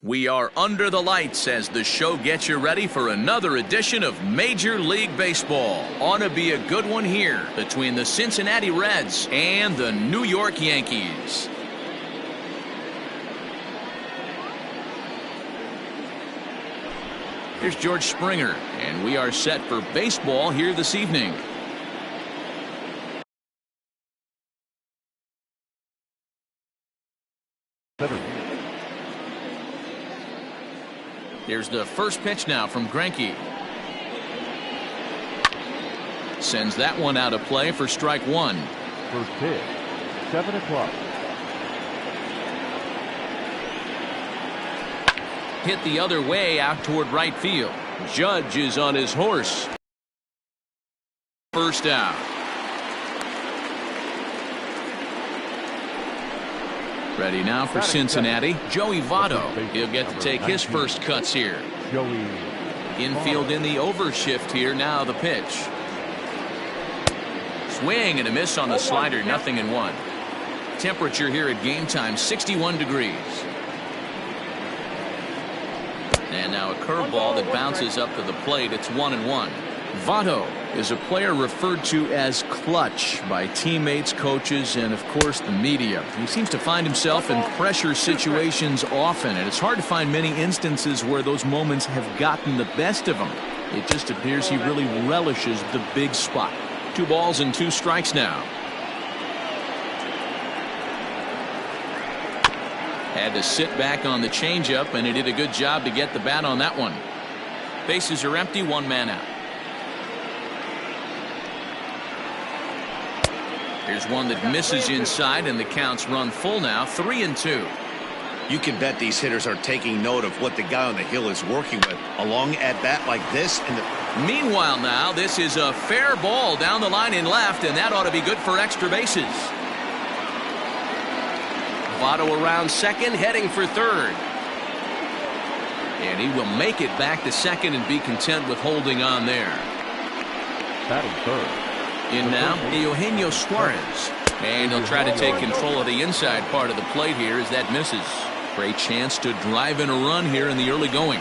We are under the lights as the show gets you ready for another edition of Major League Baseball. Ought to be a good one here between the Cincinnati Reds and the New York Yankees. Here's George Springer, and we are set for baseball here this evening. Here's the first pitch now from Greinke. Sends that one out of play for strike one. First pitch, 7 o'clock. Hit the other way out toward right field. Judge is on his horse. First out. Ready now for Cincinnati, Joey Votto. He'll get to take his first cuts here. Infield in the overshift here. Now the pitch. Swing and a miss on the slider. 0-1. Temperature here at game time 61 degrees. And now a curveball that bounces up to the plate. It's 1-1. Votto is a player referred to as clutch by teammates, coaches, and of course the media. He seems to find himself in pressure situations often, and it's hard to find many instances where those moments have gotten the best of him. It just appears he really relishes the big spot. 2 balls and 2 strikes now. Had to sit back on the changeup, and he did a good job to get the bat on that one. Bases are empty, 1 man out. Here's one that misses inside, and the count's run full now, 3-2. You can bet these hitters are taking note of what the guy on the hill is working with. A long at bat like this. Meanwhile now, this is a fair ball down the line in left, and that ought to be good for extra bases. Votto around second, heading for third. And he will make it back to second and be content with holding on there. Batting third. In now, Eugenio Suarez. And he'll try to take control of the inside part of the plate here as that misses. Great chance to drive in a run here in the early going.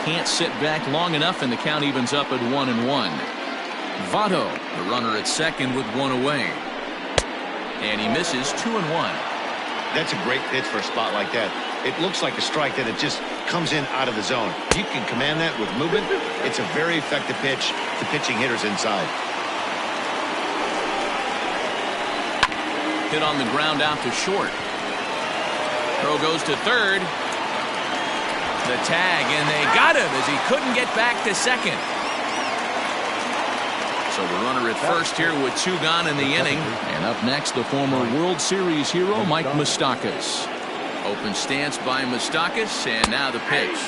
Can't sit back long enough, and the count evens up at 1-1. Votto, the runner at second with 1 away. And he misses 2-1. That's a great pitch for a spot like that. It looks like a strike that it just comes in out of the zone. If you can command that with movement, it's a very effective pitch to pitching hitters inside. Hit on the ground out to short. Throw goes to third. The tag, and they got him as he couldn't get back to second. So the runner at first here with 2 gone in the inning. And up next, the former World Series hero, Mike Moustakas. Open stance by Moustakas, and now the pitch.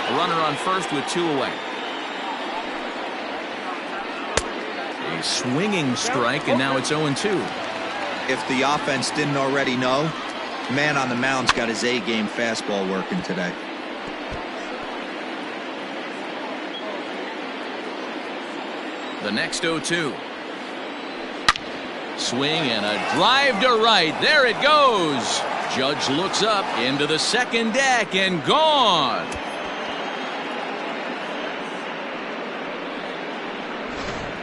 A runner on first with 2 away. A swinging strike, and now it's 0-2. If the offense didn't already know, man on the mound's got his A-game fastball working today. The next 0-2. Swing and a drive to right. There it goes. Judge looks up into the second deck and gone.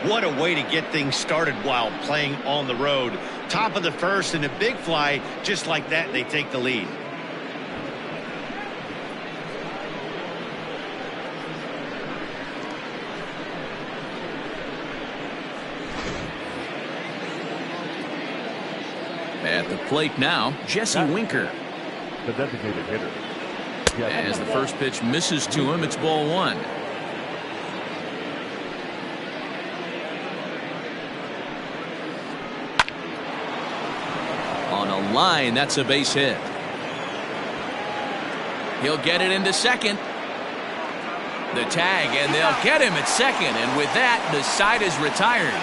What a way to get things started while playing on the road. Top of the first and a big fly just like that, they take the lead. At the plate now, Jesse Winker. The designated hitter. As the first pitch misses to him, it's ball 1. On a line, that's a base hit. He'll get it into second. The tag, and they'll get him at second, and with that, the side is retired.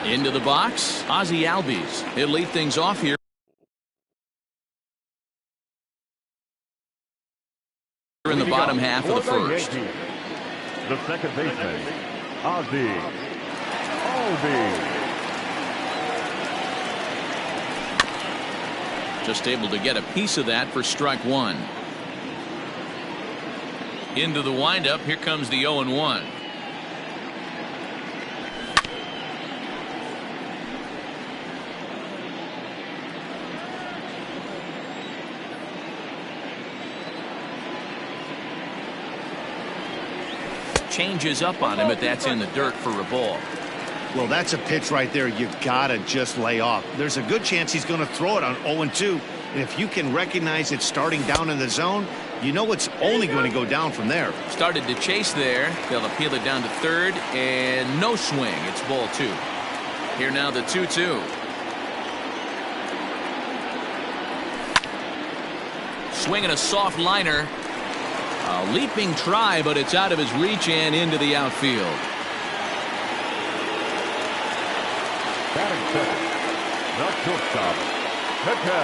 Into the box, Ozzie Albies. He'll lead things off here in the bottom half of the first. The second baseman, Just able to get a piece of that for strike one. Into the windup. Here comes the 0-1. Changes up on him, but that's in the dirt for a ball. Well, that's a pitch right there you've got to just lay off. There's a good chance he's going to throw it on 0-2. And if you can recognize it starting down in the zone, you know it's only going to go down from there. Started to chase there. They'll appeal it down to third, and no swing. It's ball two. Here now the 2-2. Swinging a soft liner. A leaping try, but it's out of his reach and into the outfield.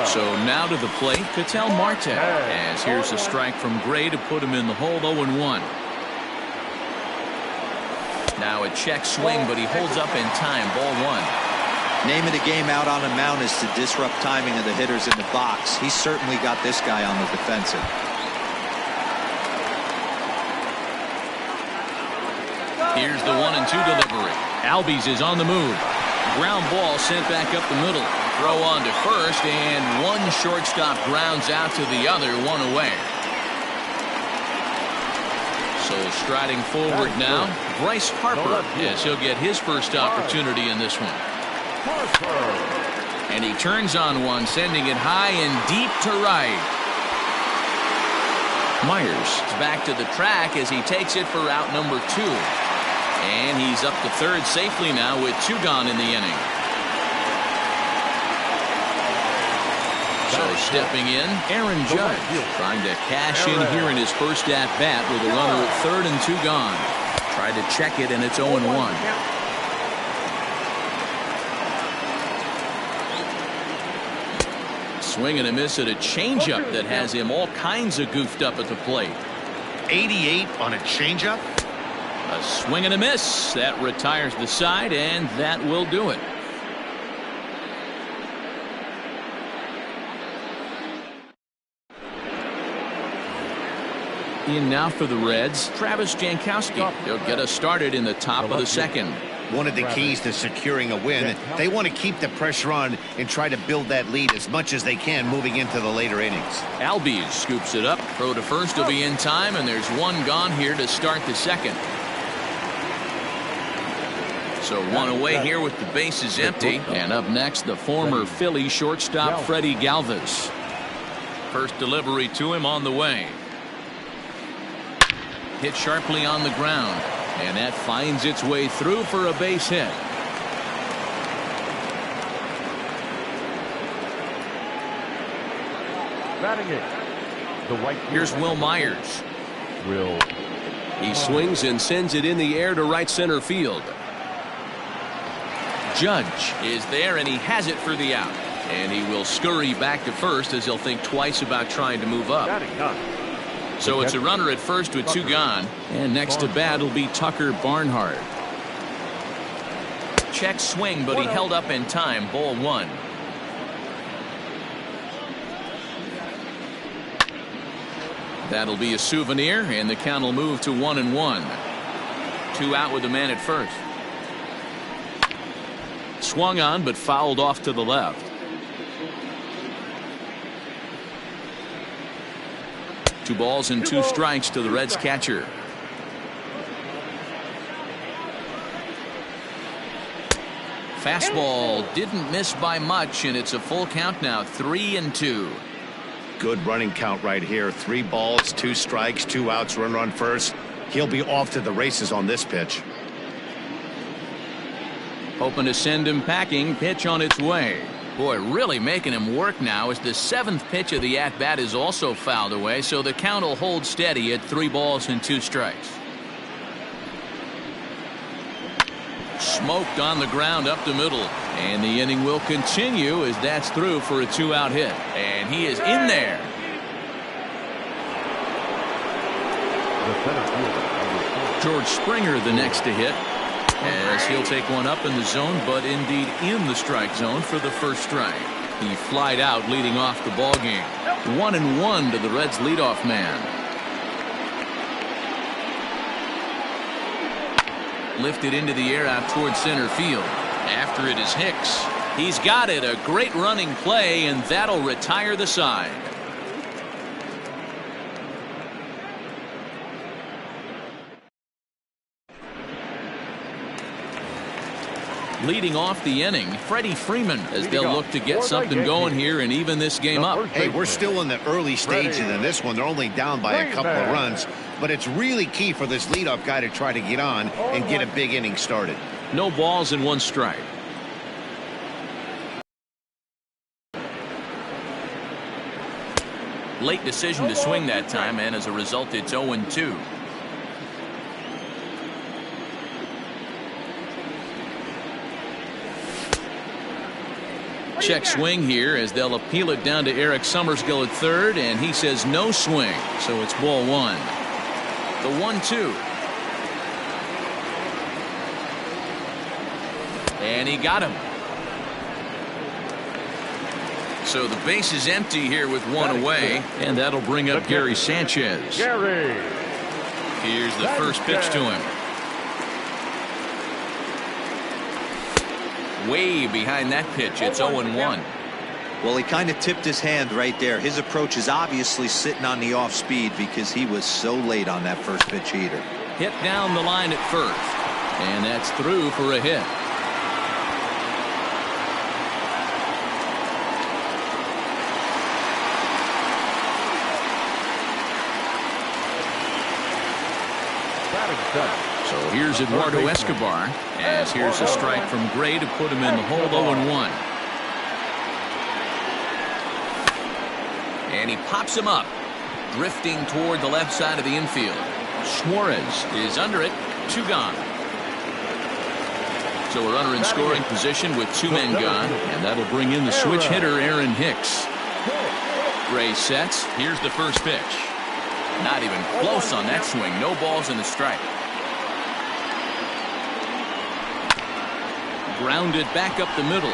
So now to the plate, Ketel Marte. As here's a strike from Gray to put him in the hole. 0-1. Now a check swing, but he holds up in time. Ball one. Name of the game out on the mound is to disrupt timing of the hitters in the box. He's certainly got this guy on the defensive. Here's the 1-2 delivery. Albies is on the move. Ground ball sent back up the middle. Throw on to first, and one shortstop grounds out to the other, one away. So striding forward now, Bryce Harper, as he'll get his first opportunity in this one. And he turns on one, sending it high and deep to right. Myers is back to the track as he takes it for out number 2. And he's up to third safely now with 2 gone in the inning. So stepping in, Aaron Judge trying to cash in here in his first at bat with a runner at third and 2 gone. Tried to check it, and it's 0-1. Swing and a miss at a changeup that has him all kinds of goofed up at the plate. 88 on a changeup. A swing and a miss. That retires the side, and that will do it. In now for the Reds, Travis Jankowski. He'll get us started in the top of the second. One of the keys to securing a win, they want to keep the pressure on and try to build that lead as much as they can moving into the later innings. Albies scoops it up. Throw to first will be in time, and there's 1 gone here to start the second. So 1 away here with the bases empty. And up next, the former Philly shortstop Freddie Galvis. First delivery to him on the way. Hit sharply on the ground, and that finds its way through for a base hit. Batting it. Here's Will Myers. He swings and sends it in the air to right center field. Judge is there, and he has it for the out. And he will scurry back to first as he'll think twice about trying to move up. So it's a runner at first with 2 gone. And next to bat will be Tucker Barnhart. Check swing, but he held up in time. Ball 1. That'll be a souvenir, and the count will move to 1-1. 2 out with the man at first. Swung on, but fouled off to the left. Two balls and 2 strikes to the Reds catcher. Fastball didn't miss by much, and it's a full count now. 3-2. Good running count right here. 3 balls, 2 strikes, 2 outs, runner on first. He'll be off to the races on this pitch. Hoping to send him packing. Pitch on its way. Boy, really making him work now as the 7th pitch of the at-bat is also fouled away, so the count will hold steady at 3 balls and 2 strikes. Smoked on the ground up the middle, and the inning will continue as that's through for a 2-out hit, and he is in there. George Springer the next to hit. as he'll take one up in the zone, but indeed in the strike zone for the first strike. He flied out leading off the ball game. 1-1 to the Reds leadoff man. Lifted into the air out towards center field. After it is Hicks. He's got it. A great running play, and that'll retire the side. Leading off the inning, Freddie Freeman, as they'll look to get something going here and even this game up. Hey, we're still in the early stages of this one. They're only down by a couple of runs, but it's really key for this leadoff guy to try to get on and get a big inning started. No balls and one strike. Late decision to swing that time, and as a result, it's 0-2. Check swing here as they'll appeal it down to Eric Summersgill at third, and he says no swing, so it's ball one. The 1-2. And he got him. So the base is empty here with one away, and that'll bring up Gary Sanchez. Here's the first pitch to him. Way behind that pitch. It's 0-1. Well, he kind of tipped his hand right there. His approach is obviously sitting on the off speed because he was so late on that first pitch heater. Hit down the line at first, and that's through for a hit. So here's Eduardo Escobar, as here's a strike from Gray to put him in the hole. 0-1. And he pops him up, drifting toward the left side of the infield. Suarez is under it. 2 gone. So a runner in scoring position with 2 men gone, and that'll bring in the switch hitter Aaron Hicks. Gray sets. Here's the first pitch. Not even close on that swing. No balls and a strike. Grounded back up the middle.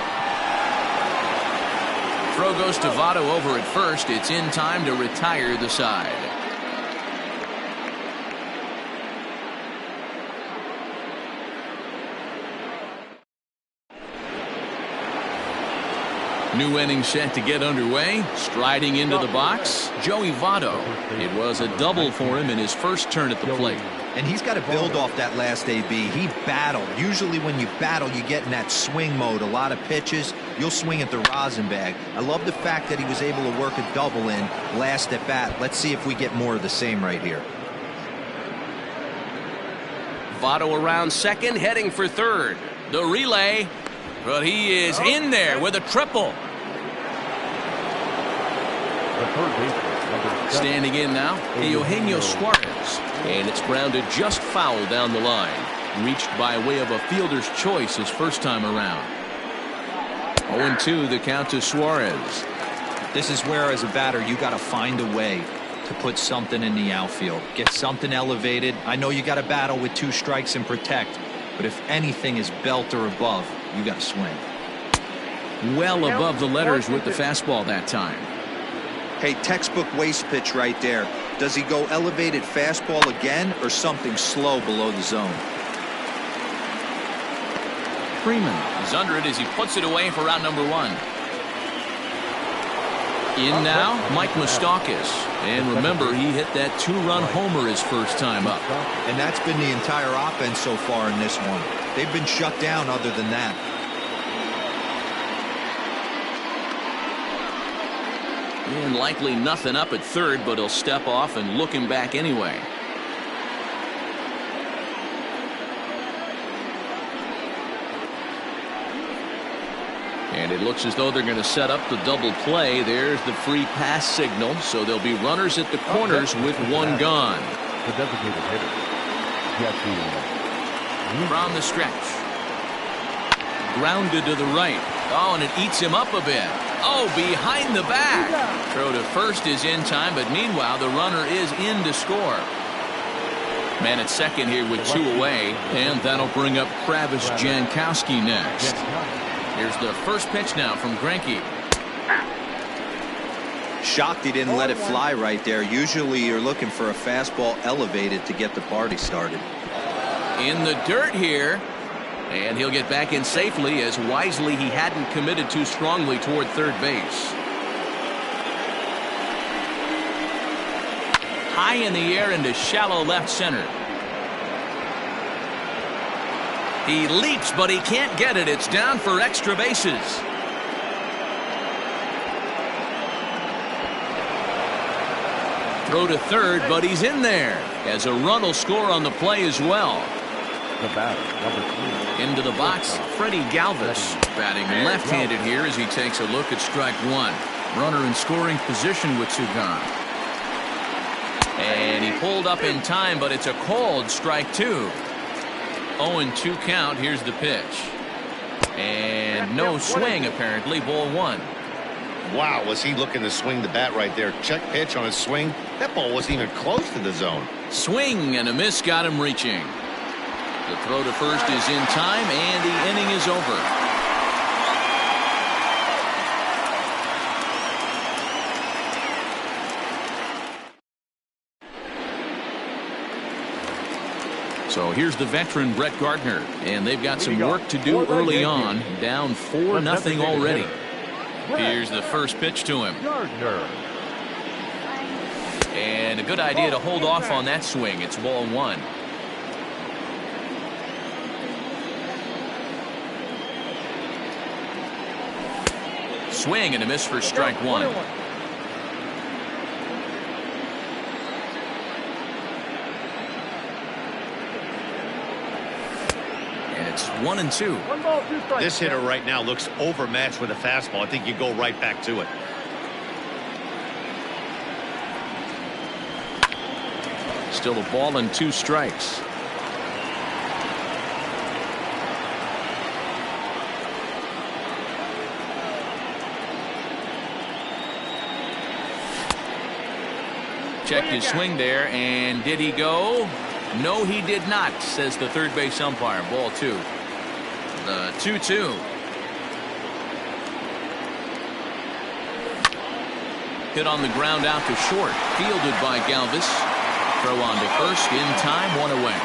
Throw goes to Votto over at first. It's in time to retire the side. New inning set to get underway. Striding into the box, Joey Votto. It was a double for him in his first turn at the plate. And he's got to build off that last AB. He battled. Usually when you battle, you get in that swing mode. A lot of pitches, you'll swing at the rosin bag. I love the fact that he was able to work a double in last at bat. Let's see if we get more of the same right here. Votto around second, heading for third. The relay, but he is in there with a triple. Standing in now, Eugenio Suarez, and it's grounded just foul down the line. Reached by way of a fielder's choice his first time around. 0-2 the count to Suarez. This is where, as a batter, you got to find a way to put something in the outfield. Get something elevated. I know you got to battle with 2 strikes and protect, but if anything is belt or above, you got to swing. Well above the letters with the fastball that time. Hey, textbook waste pitch right there. Does he go elevated fastball again or something slow below the zone? Freeman is under it as he puts it away for round number 1. In now, Mike Moustakas. And remember, he hit that 2-run homer his first time up. And that's been the entire offense so far in this one. They've been shut down other than that. And likely nothing up at third, but he'll step off and look him back anyway. And it looks as though they're going to set up the double play. There's the free pass signal, so there'll be runners at the corners with 1 gone. The designated hitter. From the stretch. Grounded to the right. Oh, and it eats him up a bit. Oh, behind the back. Throw to first is in time, but meanwhile the runner is in to score. Man at second here with 2 away, and that'll bring up Travis Jankowski next. Here's the first pitch now from Greinke. Shocked he didn't let it fly right there. Usually you're looking for a fastball elevated to get the party started. In the dirt here, and he'll get back in safely, as wisely he hadn't committed too strongly toward third base. High in the air into shallow left center. He leaps, but he can't get it. It's down for extra bases. Throw to third, but he's in there, as a run will score on the play as well. The batter, number 3. Into the box, Freddie Galvis, batting left-handed here as he takes a look at strike 1. Runner in scoring position with 2 gone. And he pulled up in time, but it's a called strike 2. 0-2 count. Here's the pitch. And no swing, apparently. Ball 1. Wow, was he looking to swing the bat right there. Check pitch on his swing. That ball wasn't even close to the zone. Swing and a miss got him reaching. The throw to first is in time, and the inning is over. So here's the veteran Brett Gardner, and they've got some work to do early on, down 4-0 already. Here's the first pitch to him. And a good idea to hold off on that swing. It's ball 1. Swing and a miss for strike 1. And it's 1-2. This hitter right now looks overmatched with a fastball. I think you go right back to it. Still a ball and 2 strikes. Checked his swing there, and did he go? No, he did not, says the third base umpire. Ball 2. The 2-2. Hit on the ground out to short. Fielded by Galvis. Throw on to first. In time. 1 away.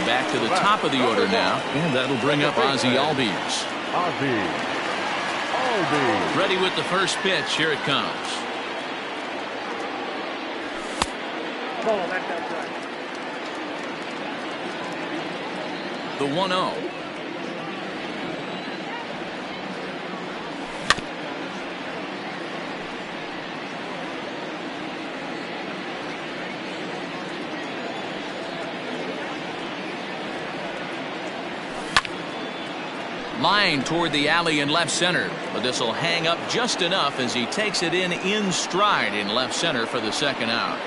Back to the top of the order now. And that'll bring up Ozzie Albies. Ready with the first pitch. Here it comes. The 1-0. Line toward the alley in left center, but this will hang up just enough as he takes it in stride in left center for the second out.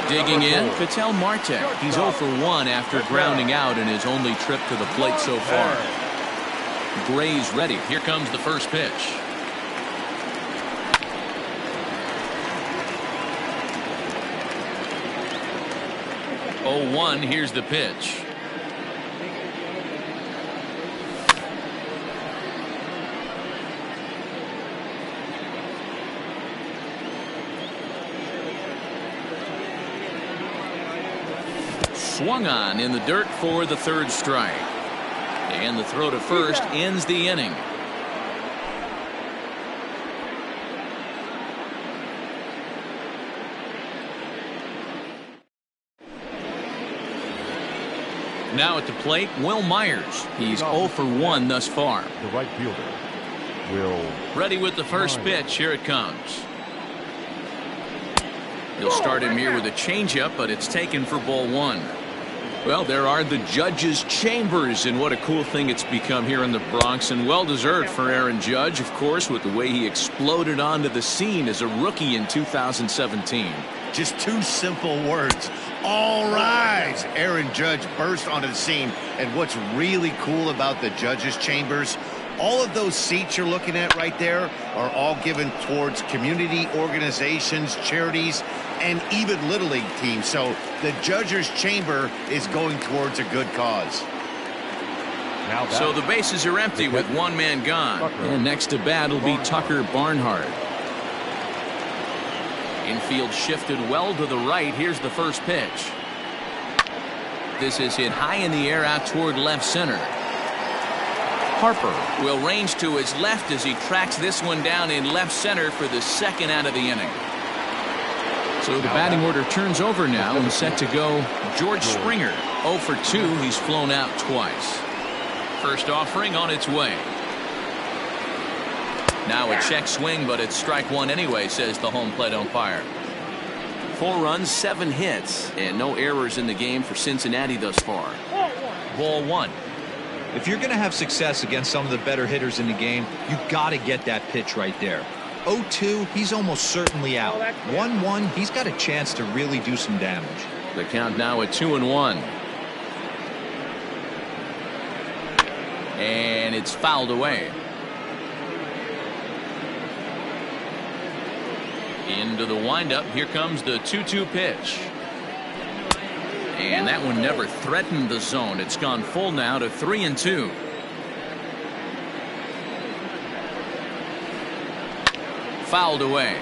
Digging in, Ketel Marte. He's 0 for 1 after grounding out in his only trip to the plate so far. Gray's ready. Here comes the first pitch. Oh, 1. Here's the pitch. Swung on in the dirt for the third strike. And the throw to first ends the inning. Now at the plate, Will Myers. He's 0 for 1 thus far. The right fielder, Will. Ready with the first pitch. Here it comes. He'll start him here with a changeup, but it's taken for ball 1. Well, there are the judges' chambers, and what a cool thing it's become here in the Bronx, and well-deserved for Aaron Judge, of course, with the way he exploded onto the scene as a rookie in 2017. Just 2 simple words. All rise. Aaron Judge burst onto the scene, and what's really cool about the judges' chambers, All of those seats you're looking at right there are all given towards community organizations, charities, and even Little League teams. So the judge's chamber is going towards a good cause. So the bases are empty with one man gone. And next to bat will be Tucker Barnhart. Infield shifted well to the right. Here's the first pitch. This is hit high in the air out toward left center. Harper will range to his left as he tracks this one down in left center for the second out of the inning. So the batting order turns over now and set to go George Springer. 0 for 2. He's flown out twice. First offering on its way. Now a check swing, but it's strike one anyway, says the home plate umpire. 4 runs, 7 hits, and no errors in the game for Cincinnati thus far. Ball 1. If you're going to have success against some of the better hitters in the game, you got to get that pitch right there. 0-2, he's almost certainly out. 1-1, he's got a chance to really do some damage. The count now at 2-1. And it's fouled away. Into the windup. Here comes the 2-2 pitch. And that one never threatened the zone. It's gone full now to 3-2. Fouled away.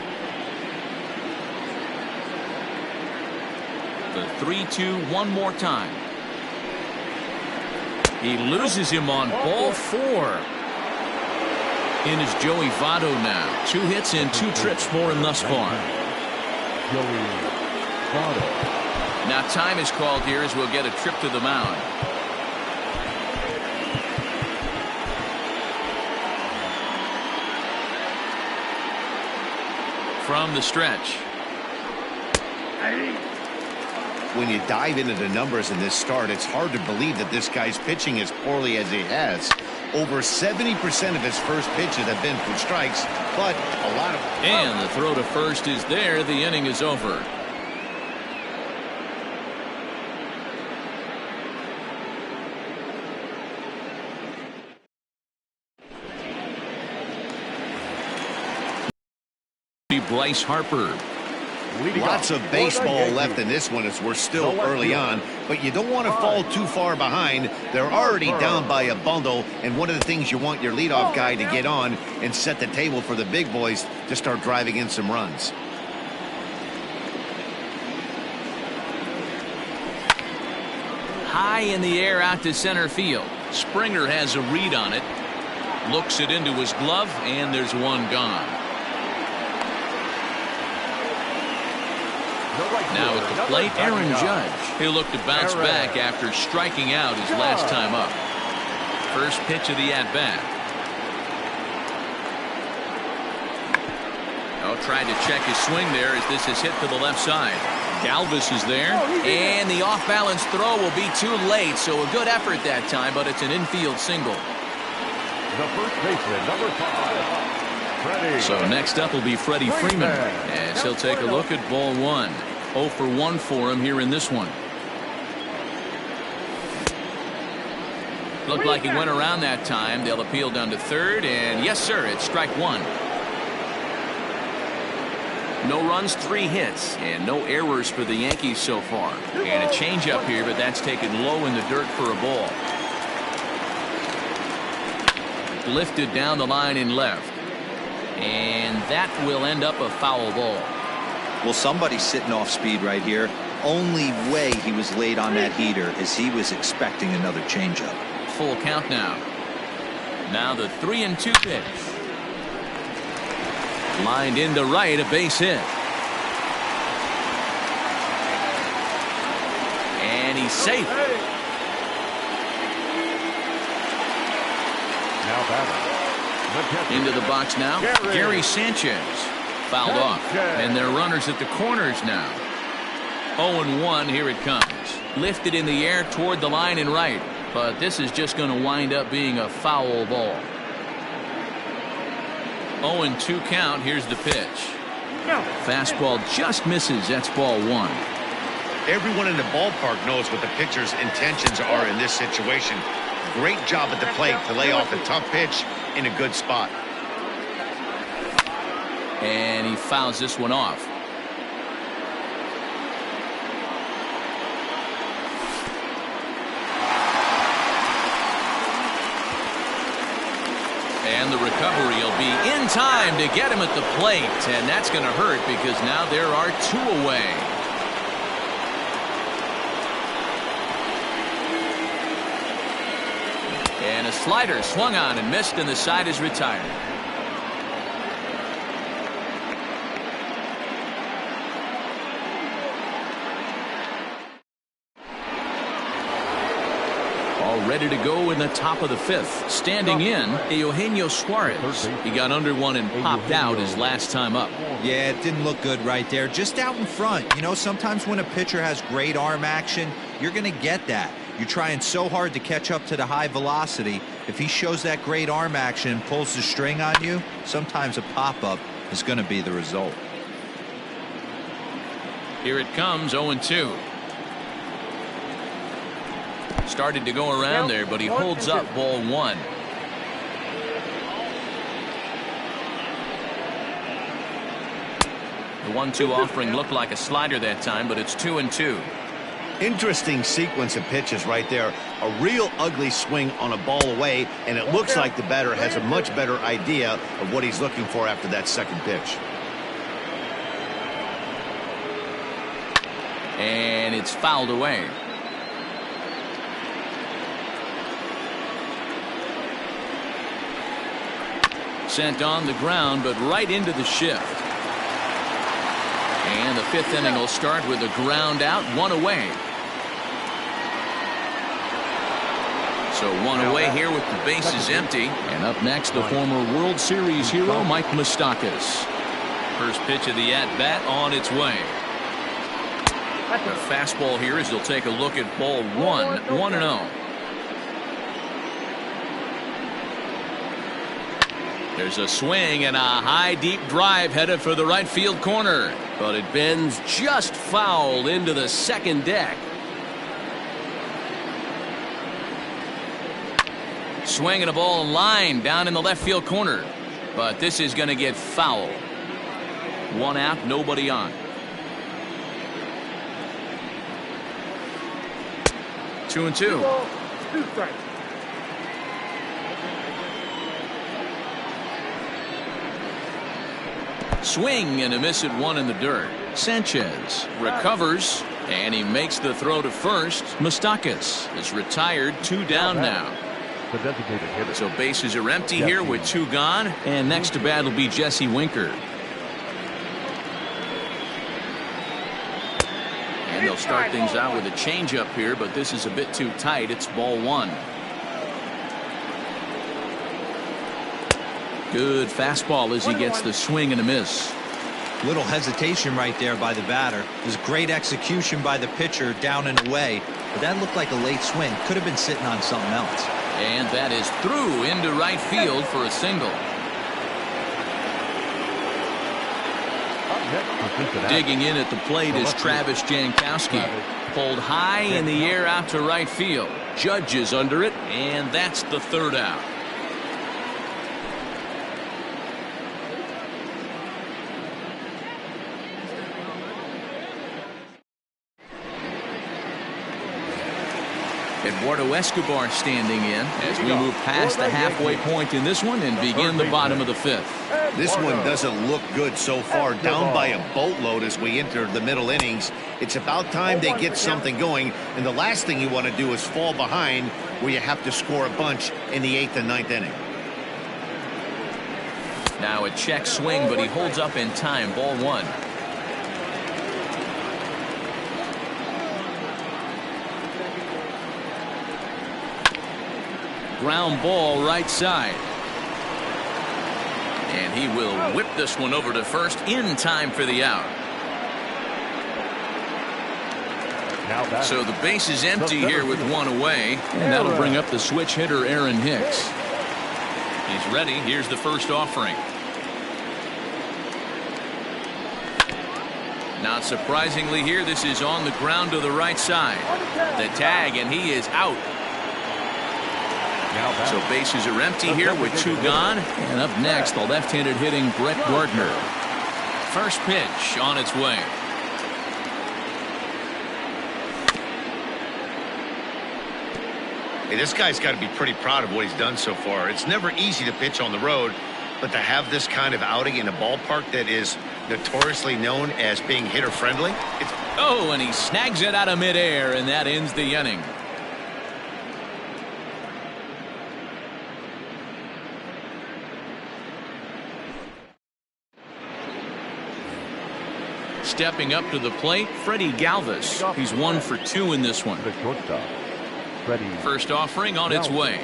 The 3-2 one more time. He loses him on ball 4. In is Joey Votto now. 2 hits and 2 trips for him thus far. Joey Votto. Now time is called here as we'll get a trip to the mound. From the stretch. When you dive into the numbers in this start, it's hard to believe that this guy's pitching as poorly as he has. Over 70% of his first pitches have been for strikes, but a lot of... And the throw to first is there. The inning is over. Bryce Harper. Lots of baseball left in this one as we're still early on, but you don't want to fall too far behind. They're already down by a bundle, and one of the things you want your leadoff guy to get on and set the table for the big boys to start driving in some runs. High in the air out to center field. Springer has a read on it. Looks it into his glove, and there's one gone. Now at the plate, Aaron Judge. He'll look to bounce back after striking out his last time up. First pitch of the at-bat. Oh, tried to check his swing there as this is hit to the left side. Galvis is there, and the off-balance throw will be too late, so a good effort that time, but it's an infield single. The first baseman, number 5, Freddie. So next up will be Freddie Freeman, as he'll take a look at ball 1. 0 for 1 for him here in this one. Looked like he went around that time. They'll appeal down to third, and yes, sir, it's strike 1. No runs, 3 hits, and no errors for the Yankees so far. And a changeup here, but that's taken low in the dirt for a ball. Lifted down the line in left. And that will end up a foul ball. Well, somebody's sitting off speed right here. Only way he was late on that heater is he was expecting another changeup. Full count now. Now the 3-2 pitch. Lined into right, a base hit. And he's safe. Now batting. Into the box now. Gary Sanchez. Fouled off. And they're runners at the corners now. 0-1. Here it comes. Lifted in the air toward the line and right. But this is just going to wind up being a foul ball. 0-2 count. Here's the pitch. Fastball just misses. That's ball 1. Everyone in the ballpark knows what the pitcher's intentions are in this situation. Great job at the plate to lay off a tough pitch in a good spot. And he fouls this one off. And the recovery will be in time to get him at the plate. And that's going to hurt because now there are 2 away. And a slider swung on and missed, and the side is retired. Ready to go in the top of the 5th. Standing in, Eugenio Suarez. He got under one and popped out his last time up. Yeah, it didn't look good right there. Just out in front. You know, sometimes when a pitcher has great arm action, you're going to get that. You're trying so hard to catch up to the high velocity. If he shows that great arm action and pulls the string on you, sometimes a pop-up is going to be the result. Here it comes, 0-2. Started to go around there, but he holds up, ball 1. The 1-2 offering looked like a slider that time, but it's 2-2. Interesting sequence of pitches right there. A real ugly swing on a ball away, and it looks like the batter has a much better idea of what he's looking for after that second pitch. And it's fouled away. Sent on the ground, but right into the shift. And the 5th inning will start with a ground out, 1 away. So 1 away here with the bases empty. And up next, the former World Series hero, Mike Moustakas. First pitch of the at-bat on its way. The fastball here as they'll take a look at ball 1, 1-0. There's a swing and a high deep drive headed for the right field corner, but it bends just foul into the second deck. Swinging a ball line down in the left field corner, but this is going to get foul. 1 out, nobody on. 2-2. Swing and a miss at 1 in the dirt. Sanchez recovers, and he makes the throw to first. Moustakas is retired, 2 down now. So bases are empty here with 2 gone, and next to bat will be Jesse Winker. And they'll start things out with a changeup here, but this is a bit too tight. It's ball 1. Good fastball as he gets the swing and a miss. Little hesitation right there by the batter. It was great execution by the pitcher down and away, but that looked like a late swing. Could have been sitting on something else. And that is through into right field for a single. Digging in at the plate is Travis Jankowski. Pulled high in the air out to right field. Judge is under it, and that's the 3rd out. Eduardo Escobar standing in as we move past the halfway point in this one and begin the bottom of the 5th. This one doesn't look good so far. Down by a boatload as we enter the middle innings. It's about time they get something going, and the last thing you want to do is fall behind where you have to score a bunch in the 8th and 9th inning. Now a check swing, but he holds up in time. Ball 1. Ground ball right side. And he will whip this one over to first in time for the out. So the base is empty here with 1 away, and that'll bring up the switch hitter Aaron Hicks. He's ready. Here's the first offering. Not surprisingly here, this is on the ground to the right side. The tag, and he is out. So bases are empty here with 2 gone. And up next, the left-handed hitting Brett Gardner. First pitch on its way. Hey, this guy's got to be pretty proud of what he's done so far. It's never easy to pitch on the road, but to have this kind of outing in a ballpark that is notoriously known as being hitter-friendly. Oh, and he snags it out of midair, and that ends the inning. Stepping up to the plate, Freddie Galvis. He's 1 for 2 in this one. The shortstop, Freddie. First offering on its way.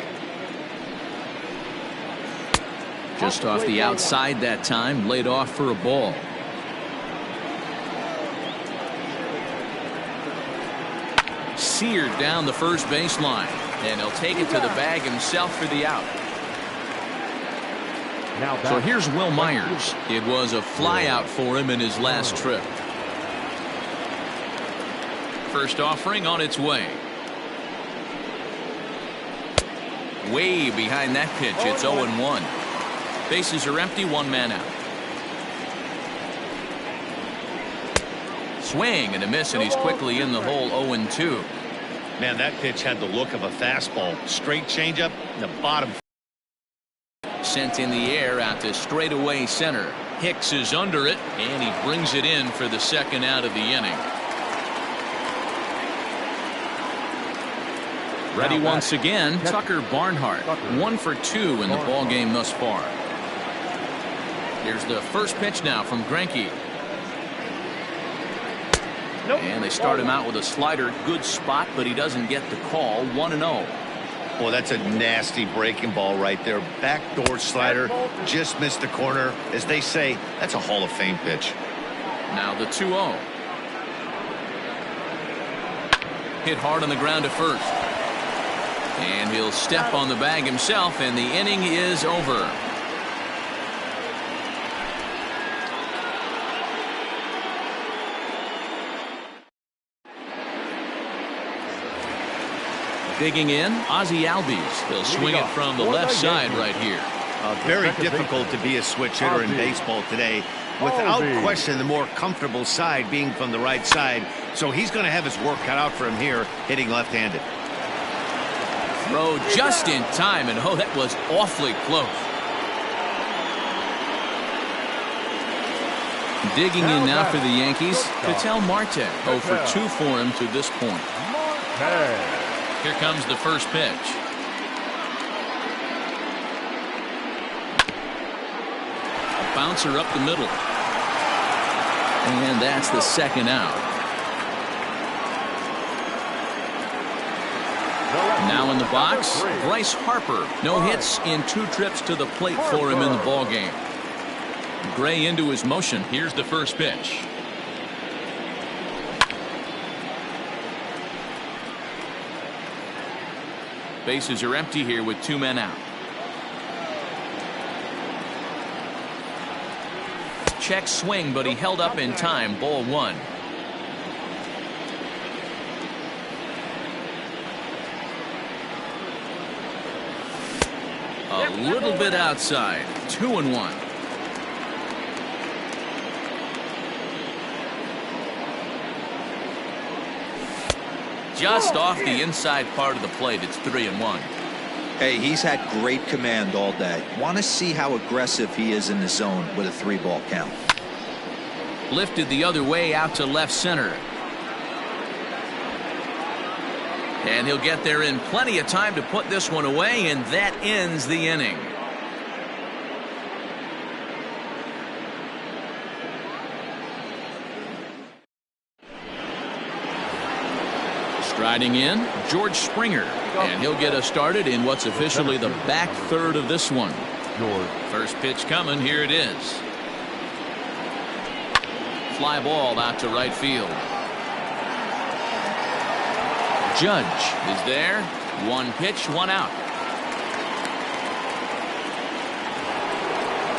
Just off the outside that time, laid off for a ball. Seared down the first baseline, and he'll take it to the bag himself for the out. So here's Will Myers. It was a fly out for him in his last trip. First offering on its way. Way behind that pitch. It's 0-1. Bases are empty, 1 man out. Swing and a miss, and he's quickly in the hole. 0-2. Man, that pitch had the look of a fastball. Straight changeup in the bottom. Sent in the air out to straightaway center. Hicks is under it, and he brings it in for the second out of the inning. Ready once again, Tucker Barnhart. 1 for 2 in the ball game thus far. Here's the first pitch now from Greinke. And they start him out with a slider. Good spot, but he doesn't get the call. 1-0. Well, that's a nasty breaking ball right there. Backdoor slider. Just missed the corner. As they say, that's a Hall of Fame pitch. Now the 2-0. Hit hard on the ground to first. And he'll step on the bag himself, and the inning is over. Digging in, Ozzie Albies. He'll swing it from the left side right here. Very difficult to be a switch hitter in baseball today. Without question, the more comfortable side being from the right side. So he's going to have his work cut out for him here, hitting left-handed. Throw just in time, and oh, that was awfully close. Digging in now for the Yankees, Ketel Marte. 0 for 2 for him to this point. Here comes the first pitch. A bouncer up the middle. And that's the second out. Now in the box, Bryce Harper. No hits in 2 trips to the plate for him in the ball game. Gray into his motion. Here's the first pitch. Bases are empty here with 2 men out. Check swing, but he held up in time. Ball 1. A little bit outside. 2-1. Just off the inside part of the plate. It's 3-1. Hey, he's had great command all day. Want to see how aggressive he is in the zone with a 3-ball count. Lifted the other way out to left center. And he'll get there in plenty of time to put this one away, and that ends the inning. Striding in, George Springer, and he'll get us started in what's officially the back third of this one. First pitch coming, here it is. Fly ball out to right field. Judge is there. 1 pitch, 1 out.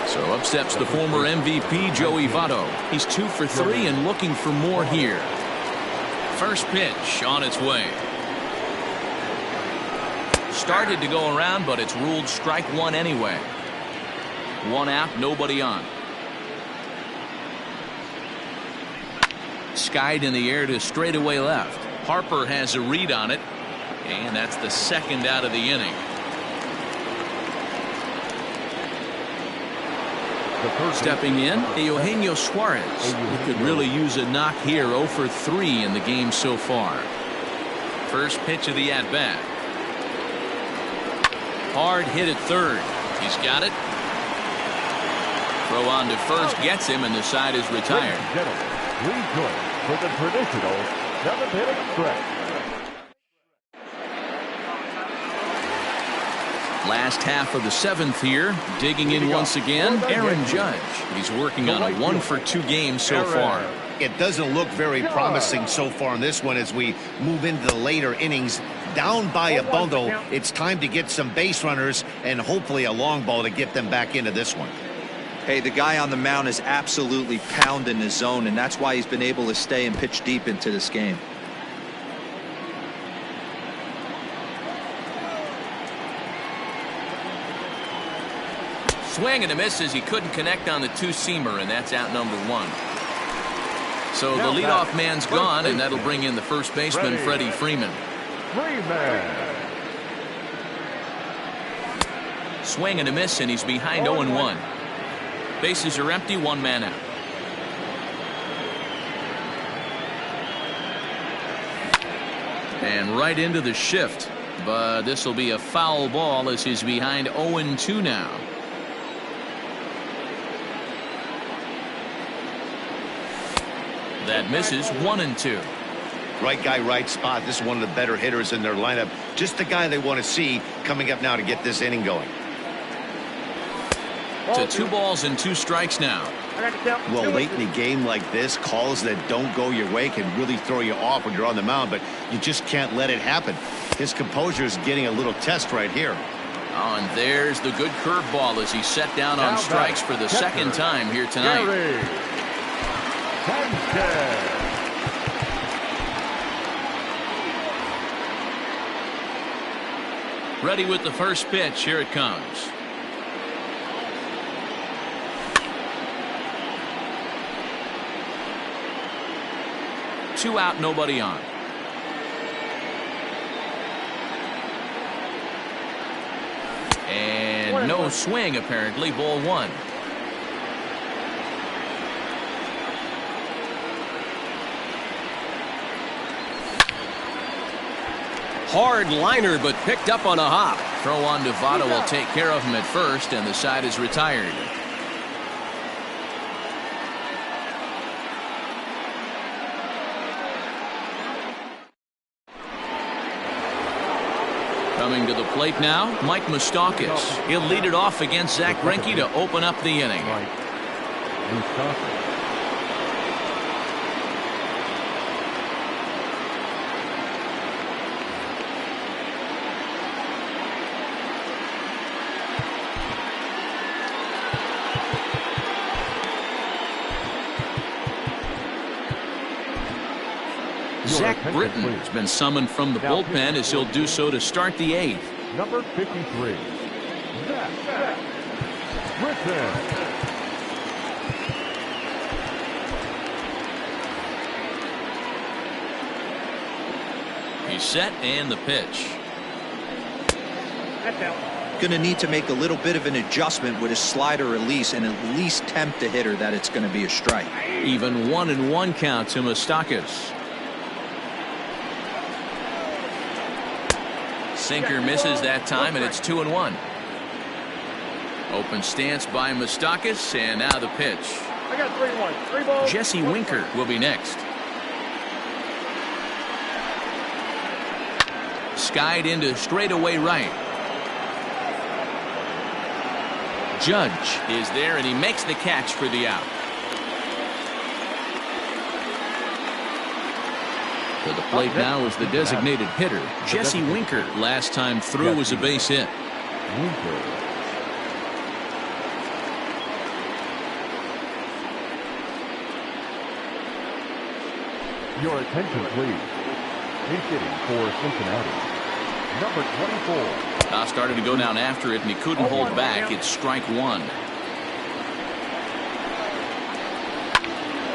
So up steps the former MVP Joey Votto. He's 2 for 3 and looking for more here. First pitch on its way. started to go around, but it's ruled strike one anyway. One out, nobody on. Skied in the air to straightaway left. Harper has a read on it, and that's the second out of the inning. Stepping in, Eugenio Suarez. He could really use a knock here. 0 for 3 in the game so far. First pitch of the at-bat. Hard hit at third. He's got it. Throw on to first gets him, and the side is retired. Rejoin for the traditional 7th inning stretch. Last half of the 7th here. Digging in once again, Aaron Judge. He's working on a 1 for 2 game so far. It doesn't look very promising so far in this one as we move into the later innings. Down by a bundle, it's time to get some base runners and hopefully a long ball to get them back into this one. Hey, the guy on the mound is absolutely pounding his zone, and that's why he's been able to stay and pitch deep into this game. Swing and a miss as he couldn't connect on the two-seamer, and that's out number 1. So the leadoff man's gone, and that'll bring in the first baseman, Freddie Freeman. Swing and a miss, and he's behind 0-1. Bases are empty, 1 man out. And right into the shift, but this will be a foul ball as he's behind 0-2 now. That misses. 1-2. Right guy, right spot. This is one of the better hitters in their lineup. Just the guy they want to see coming up now to get this inning going. To 2 balls and 2 strikes now. Well, late in a game like this, calls that don't go your way can really throw you off when you're on the mound, but you just can't let it happen. His composure is getting a little test right here. Oh, and there's the good curveball as he's set down on strikes for the second time here tonight. Ready with the first pitch. Here it comes. Two out, nobody on. And no swing, apparently. Ball 1. Hard liner, but picked up on a hop. Throw on to Votto will take care of him at first, and the side is retired. Coming to the plate now, Mike Moustakas. He'll lead it off against Zach Greinke to open up the inning. Zach Britton has been summoned from the bullpen as he'll do so to start the 8th. Number 53, Zach Britton. He's set and the pitch. Going to need to make a little bit of an adjustment with his slider release and at least tempt the hitter that it's going to be a strike. Even 1-1 count to Moustakas. Sinker misses that time, and it's 2-1. Open stance by Moustakas, and now the pitch. I got 3-1. 3 balls. Jesse Winker will be next. Skied into straightaway right. Judge is there, and he makes the catch for the out. To the plate now is the designated hitter, Jesse Winker. Last time through was a base hit. Your attention, please. Hitting for Cincinnati, number 24, Started to go down after it, and he couldn't hold back. It's strike one.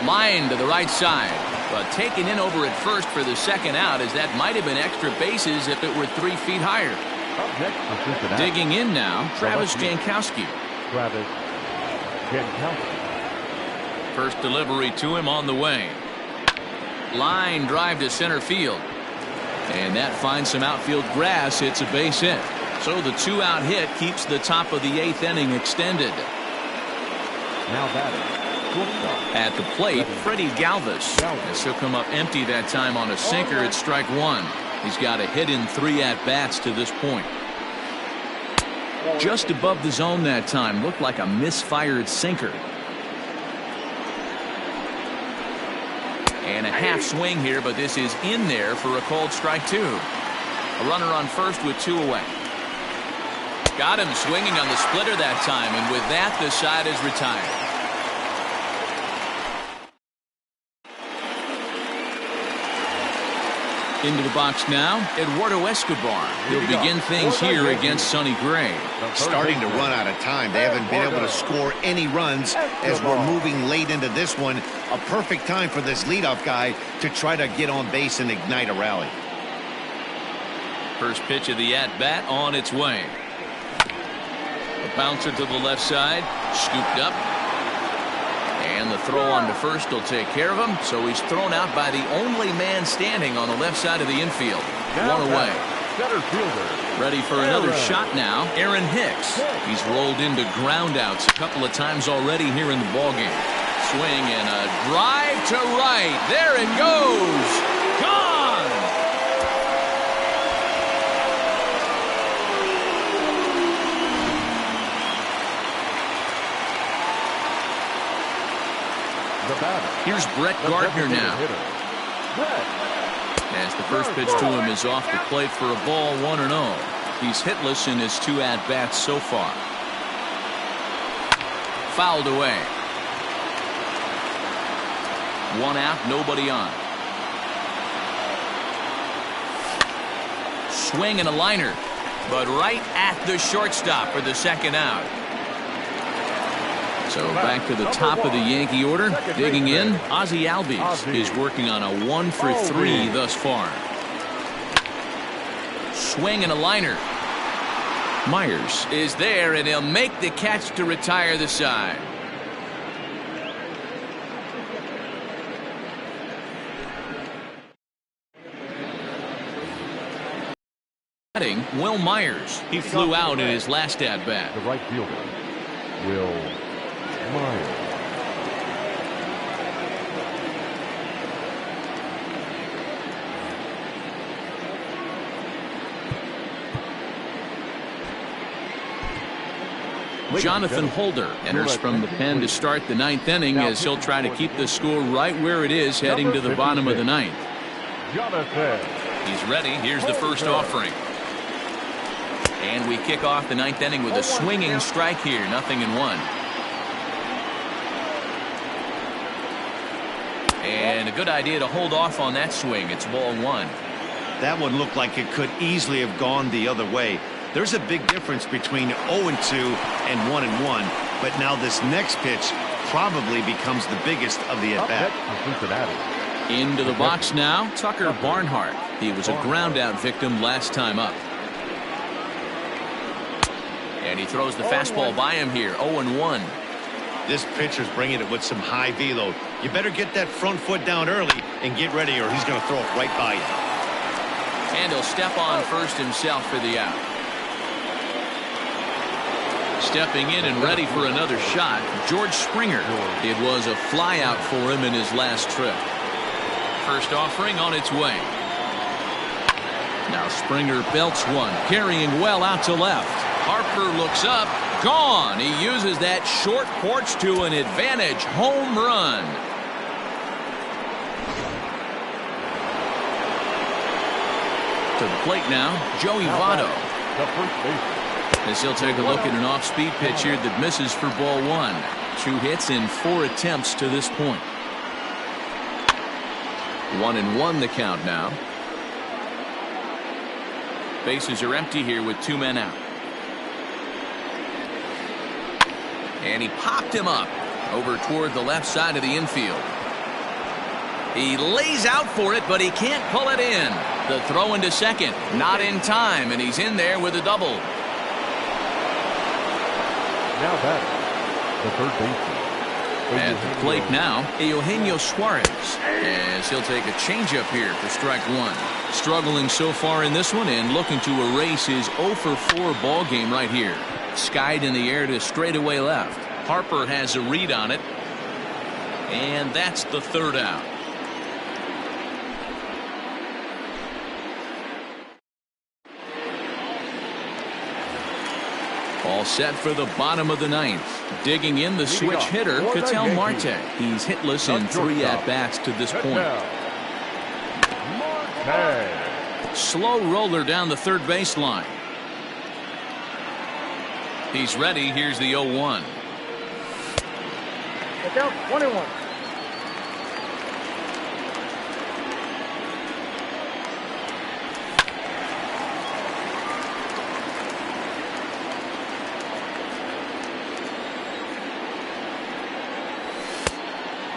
Line to the right side, but taken in over at first for the second out, as that might have been extra bases if it were 3 feet higher. Up next for Cincinnati. Digging in now, Travis Jankowski. Travis Jankowski. First delivery to him on the way. Line drive to center field. And that finds some outfield grass. It's a base hit. So the 2-out hit keeps the top of the 8th inning extended. Now batting. At the plate, Freddie Galvis. As he'll come up empty that time on a sinker. It's strike one. He's got a hit in 3 at-bats to this point. Just above the zone that time. Looked like a misfired sinker. And a half swing here, but this is in there for a called strike two. A runner on first with 2 away. Got him swinging on the splitter that time, and with that, the side is retired. Into the box now, Eduardo Escobar. He'll begin things here against Sonny Gray. Starting to run out of time. They haven't been able to score any runs as we're moving late into this one. A perfect time for this leadoff guy to try to get on base and ignite a rally. First pitch of the at-bat on its way. A bouncer to the left side, scooped up. And the throw on to first will take care of him. So he's thrown out by the only man standing on the left side of the infield. 1 away. Center fielder. Ready for another shot now. Aaron Hicks. He's rolled into groundouts a couple of times already here in the ballgame. Swing and a drive to right. There it goes. Gone. Here's Brett Gardner now. As the first pitch to him is off the plate for a ball, 1-0. He's hitless in his 2 at-bats so far. Fouled away. 1 out, nobody on. Swing and a liner, but right at the shortstop for the second out. So back to the top of the Yankee order. Digging in, Ozzie Albies is working on a 1 for 3 thus far. Swing and a liner. Myers is there, and he'll make the catch to retire the side. Will Myers. He flew out in his last at-bat. The right fielder, Will Myers. Jonathan Holder enters from the pen to start the 9th inning as he'll try to keep the score right where it is heading to the bottom of the 9th. Jonathan. He's ready. Here's the first offering. And we kick off the 9th inning with a swinging strike here. 0-1. And a good idea to hold off on that swing. It's ball 1. That one looked like it could easily have gone the other way. There's a big difference between 0-2 and 1-1. But now this next pitch probably becomes the biggest of the at-bat. Into the box now, Tucker Barnhart. He was a ground-out victim last time up. And he throws the fastball by him here. 0-1. This pitcher's bringing it with some high velo. You better get that front foot down early and get ready, or he's going to throw it right by you. And he'll step on first himself for the out. Stepping in and ready for another shot, George Springer. It was a fly out for him in his last trip. First offering on its way. Now Springer belts one, carrying well out to left. Harper looks up, gone. He uses that short porch to an advantage home run. To the plate now, Joey Votto. The first baseman. As he'll take a look at an off-speed pitch here that misses for ball 1. 2 hits in 4 attempts to this point. 1-1 the count now. Bases are empty here with 2 men out. And he popped him up over toward the left side of the infield. He lays out for it, but he can't pull it in. The throw into second, not in time, and he's in there with a double. Now batting, the third baseman. At the plate now, Eugenio Suarez, as he'll take a changeup here for strike one. Struggling so far in this one and looking to erase his 0 for 4 ball game right here. Skied in the air to straightaway left. Harper has a read on it, and that's the third out. All set for the bottom of the ninth. Digging in the switch hitter, Ketel Marte. He's hitless in 3 at-bats to this point. Slow roller down the third baseline. He's ready. Here's the 0-1. Look out, 1-1.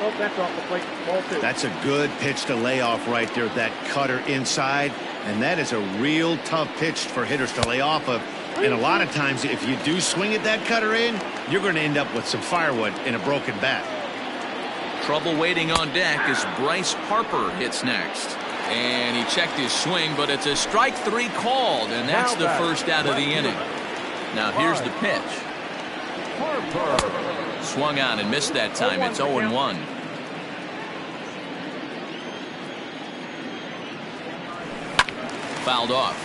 Oh, that's off the plate. Ball 2. That's a good pitch to lay off right there. That cutter inside. And that is a real tough pitch for hitters to lay off of. And a lot of times, if you do swing at that cutter in, you're going to end up with some firewood in a broken bat. Trouble waiting on deck as Bryce Harper hits next. And he checked his swing, but it's a strike 3 called, and that's the first out of the inning. Now here's the pitch. Swung on and missed that time. It's 0-1. Fouled off.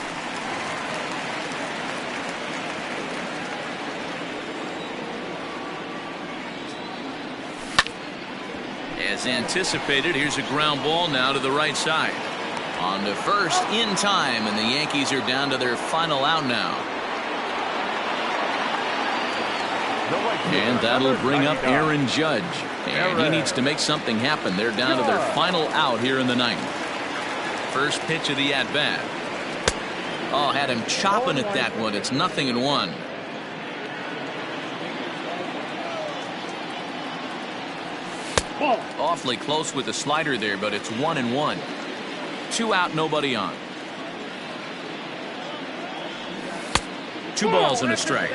As anticipated, here's a ground ball now to the right side. On to first in time, and the Yankees are down to their final out now. And that'll bring up Aaron Judge. And he needs to make something happen. They're down to their final out here in the ninth. First pitch of the at-bat. Oh, had him chopping at that one. It's 0-1. Awfully close with the slider there, but it's 1-1. 2 out, nobody on. 2 balls and a strike.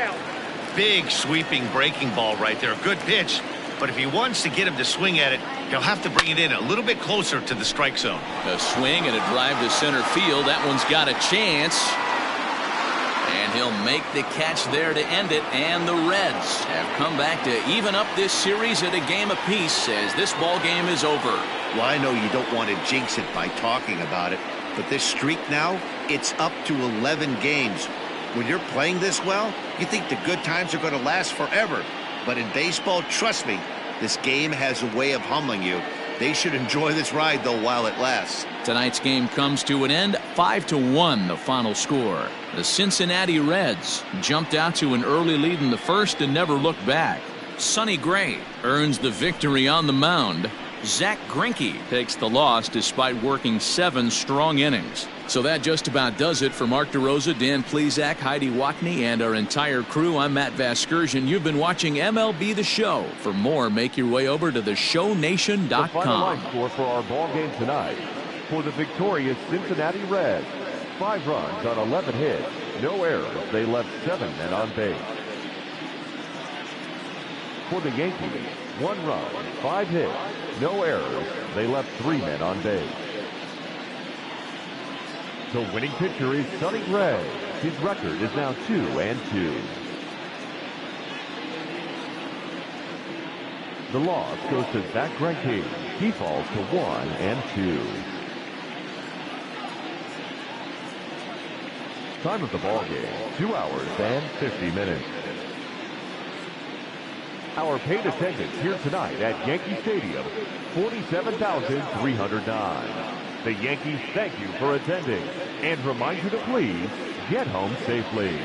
Big sweeping breaking ball right there. Good pitch. But if he wants to get him to swing at it, he'll have to bring it in a little bit closer to the strike zone. A swing and a drive to center field. That one's got a chance. And he'll make the catch there to end it. And the Reds have come back to even up this series at a game apiece as this ball game is over. Well, I know you don't want to jinx it by talking about it, but this streak now, it's up to 11 games. When you're playing this well, you think the good times are going to last forever. But in baseball, trust me, this game has a way of humbling you. They should enjoy this ride, though, while it lasts. Tonight's game comes to an end. 5-1, the final score. The Cincinnati Reds jumped out to an early lead in the first and never looked back. Sonny Gray earns the victory on the mound. Zach Greinke takes the loss despite working 7 strong innings. So that just about does it for Mark DeRosa, Dan Plesac, Heidi Watney, and our entire crew. I'm Matt Vasgersian. You've been watching MLB The Show. For more, make your way over to theshownation.com. The final line score for our ball game tonight. For the victorious Cincinnati Reds, 5 runs on 11 hits, no errors. They left 7 men on base. For the Yankees, 1 run, 5 hits, no errors. They left 3 men on base. The winning pitcher is Sonny Gray. His record is now 2-2. The loss goes to Zach Greinke. He falls to 1-2. Time of the ball game, 2 hours and 50 minutes. Our paid attendance here tonight at Yankee Stadium, 47,309. The Yankees thank you for attending and remind you to please get home safely.